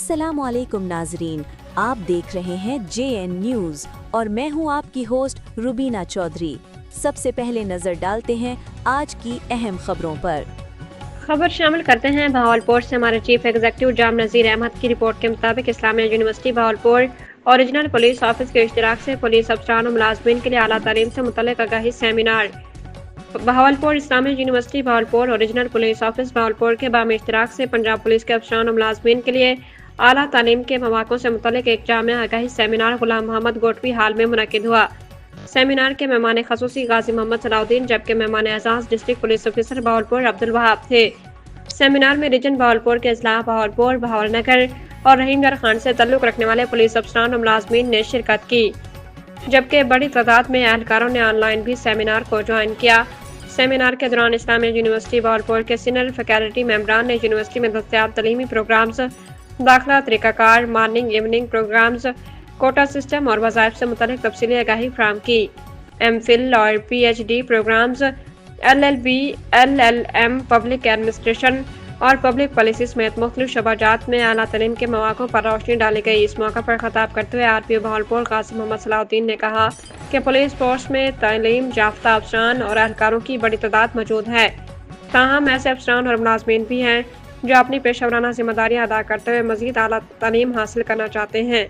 अस्सलाम वालेकुम नाजरीन, आप देख रहे हैं JN न्यूज़ और मैं हूं आपकी होस्ट रुबीना चौधरी। सबसे पहले नजर डालते हैं आज की अहम खबरों पर। खबर शामिल करते हैं बहावलपुर से हमारे चीफ एग्जीक्यूटिव जाम नज़ीर अहमद की रिपोर्ट के मुताबिक Islamia university Bahawalpur original police office के इश्तिराक से पुलिस अफसरान और मुलाजमीन के लिए आला तालीम से मुतल्लिक आगाही सेमिनार। Bahawalpur Islamia university Bahawalpur original police office Bahawalpur के बाम इश्तिराक से पंजाब पुलिस के अफसरान और मुलाजमीन के लिए आला तालीम के मौक़ों से मुतल्लिक एक जामिया आगाही सेमिनार गुलाम मोहम्मद गोटवी हाल में मुनक़िद हुआ। सेमिनार के मेहमान खसूसी गाजी मोहम्मद सलाउद्दीन जबकि मेहमान एजाज district police officer Bahawalpur Abdul Wahab थे। सेमिनार में रीजन बहावलपुर के अजला बहावलपुर बहावलनगर और रहीमगढ़ खान से तल्लुक़ रखने वाले पुलिस अफसरान और मुलाजमीन ने शिरकत की, जबकि बड़ी तादाद में एहलकारों ने ऑनलाइन भी सेमिनार को ज्वाइन किया। सेमिनार के दौरान इस्लामिया यूनिवर्सिटी बहावलपुर के सीनियर फैकल्टी मेंबरान ने यूनिवर्सिटी में दस्तयाब तलीमी प्रोग्राम्स, दाखिला तरीक़ाकार, morning evening programmes, quota system और वज़ाइफ से मुतल्लिक तफसीली आगाही फराहम की। MPhil और PhD programmes, LLB, LLM, public administration और पब्लिक पॉलिसी समेत मुख्तलिफ शोबाजात में आला तलीम के मौक़ों पर रोशनी डाली गई। इस मौके पर खिताब करते हुए RPO बहावलपुर गाजी मोहम्मद सलाउद्दीन ने कहा कि पुलिस फोर्स में तालीम याफ्ता अफसरान और एहलकारों की बड़ी तादाद मौजूद है, ताहम ऐसे अफसरान और मुलाजमीन भी हैं जो अपनी पेशा वराना जिम्मेदारियाँ अदा करते हुए मज़ीद आला तालीम हासिल करना चाहते हैं।